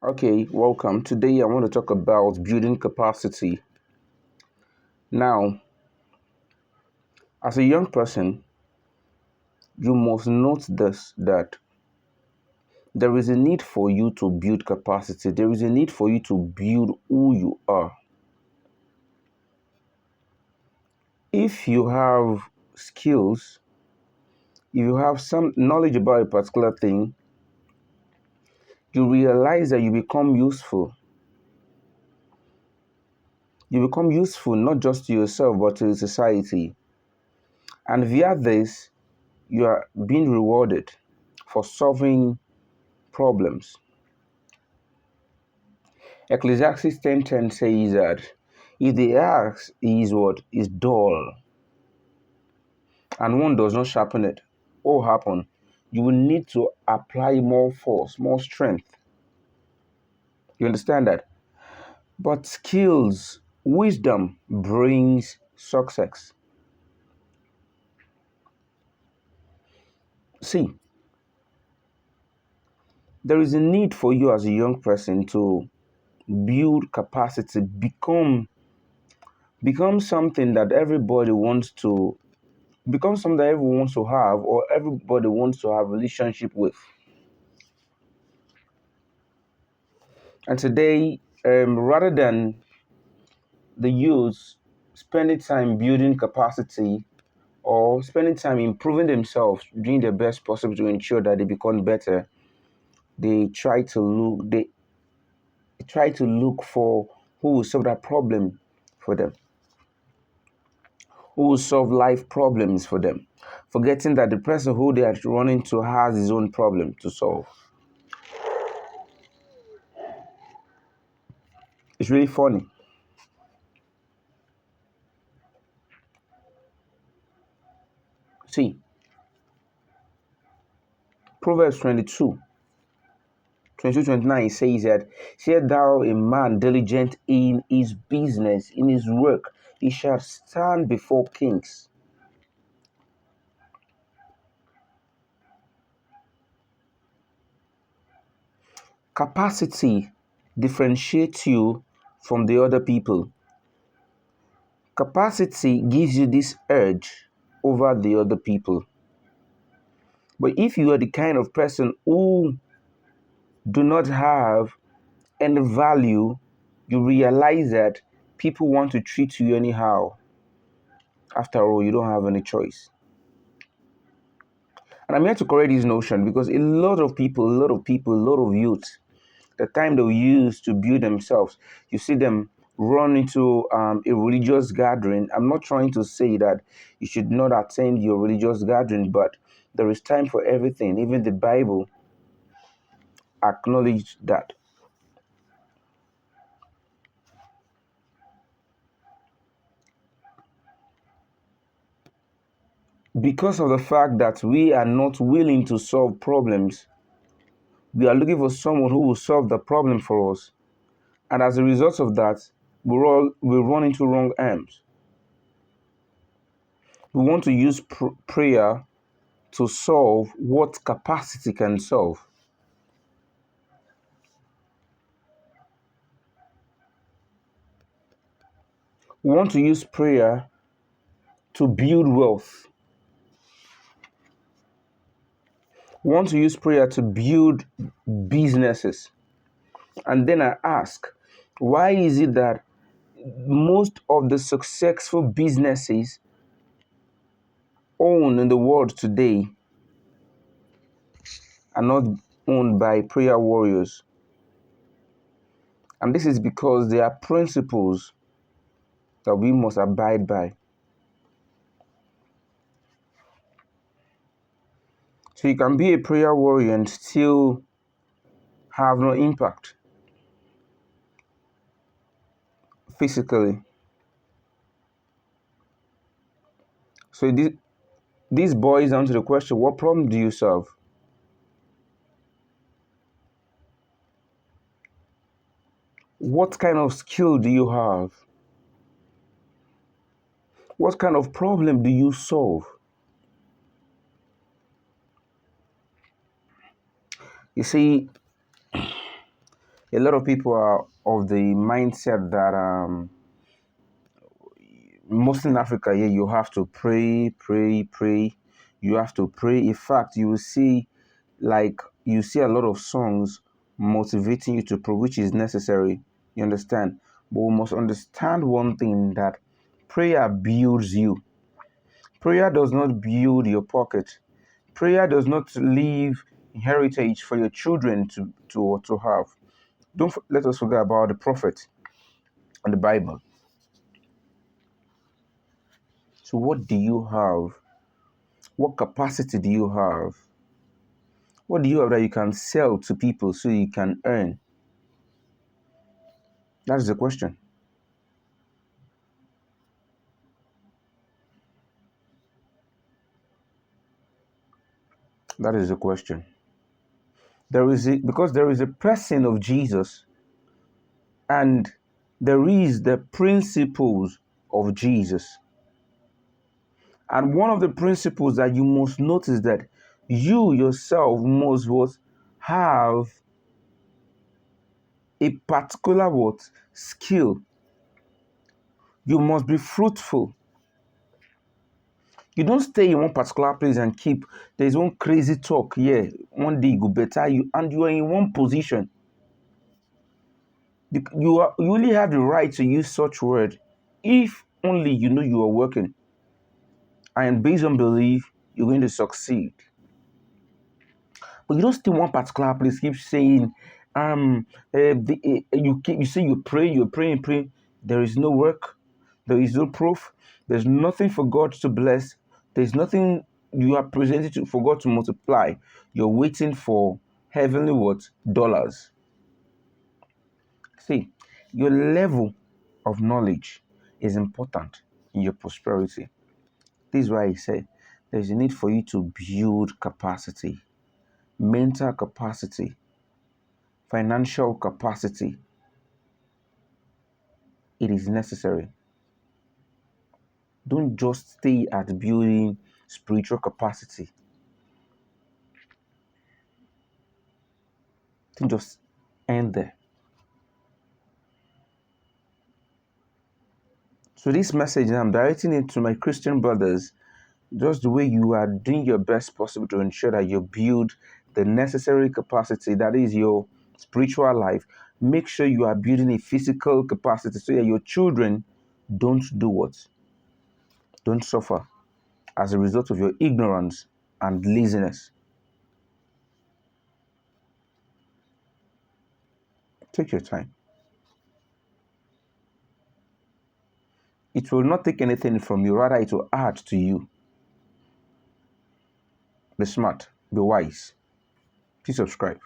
Okay, welcome. Today I want to talk about building capacity. Now, as a young person, you must note this that there is a need for you to build capacity. There is a need for you to build who you are. If you have skills, if you have some knowledge about a particular thing, you realize that you become useful. You become useful not just to yourself but to the society. And via this, you are being rewarded for solving problems. Ecclesiastes 10:10 says that if the axe is what is dull and one does not sharpen it, what will happen? You will need to apply more force, more strength. You understand that? But skills, wisdom brings success. See, there is a need for you as a young person to build capacity, become something that everybody wants to become something that everyone wants to have or everybody wants to have relationship with. And today, rather than the youth spending time building capacity or spending time improving themselves, doing their best possible to ensure that they become better, they try to look for who will solve that problem for them, who will solve life problems for them, forgetting that the person who they are running to has his own problem to solve. It's really funny. See, Proverbs 22:29 says that, "Say thou a man diligent in his business, in his work, he shall stand before kings." Capacity differentiates you from the other people. Capacity gives you this edge over the other people. But if you are the kind of person who do not have any value, you realize that people want to treat you anyhow. After all, you don't have any choice. And I'm here to correct this notion because a lot of youth, the time they use to build themselves, you see them run into a religious gathering. I'm not trying to say that you should not attend your religious gathering, but there is time for everything. Even the Bible acknowledged that. Because of the fact that we are not willing to solve problems, we are looking for someone who will solve the problem for us. And as a result of that, we run into wrong arms. We want to use prayer to solve what capacity can solve. We want to use prayer to build wealth. We want to use prayer to build businesses. And then I ask, why is it that most of the successful businesses owned in the world today are not owned by prayer warriors? And this is because there are principles that we must abide by. So you can be a prayer warrior and still have no impact physically. So this boils down to the question, what problem do you solve? What kind of skill do you have? What kind of problem do you solve? You see, A lot of people are of the mindset that mostly in Africa, yeah, you have to pray, pray, pray. You have to pray. In fact, you will see, like, you see a lot of songs motivating you to pray, which is necessary. You understand? But we must understand one thing, that prayer builds you. Prayer does not build your pocket. Prayer does not leave heritage for your children to have. Let us forget about the prophet and the Bible. So what do you have? What capacity do you have? What do you have that you can sell to people so you can earn? That is the question. That is the question. Because there is a person of Jesus, and there is the principles of Jesus. And one of the principles that you must notice, that you yourself must have a particular skill. You must be fruitful. You don't stay in one particular place and keep, there's one crazy talk here. One day you go better, and you are in one position. You only have the right to use such word if only you know you are working. And based on belief, you're going to succeed. But you don't stay in one particular place, keep saying, you say you're praying. There is no work, there is no proof, there's nothing for God to bless, there's nothing you are presented for God to multiply. You're waiting for heavenly dollars. See, your level of knowledge is important in your prosperity. This is why I say there's a need for you to build capacity, mental capacity, financial capacity. It is necessary. Don't just stay at building spiritual capacity. Don't just end there. So this message, I'm directing it to my Christian brothers, just the way you are doing your best possible to ensure that you build the necessary capacity, that is your spiritual life. Make sure you are building a physical capacity so that your children don't do what? Don't suffer as a result of your ignorance and laziness. Take your time. It will not take anything from you, rather it will add to you. Be smart, be wise. Please subscribe.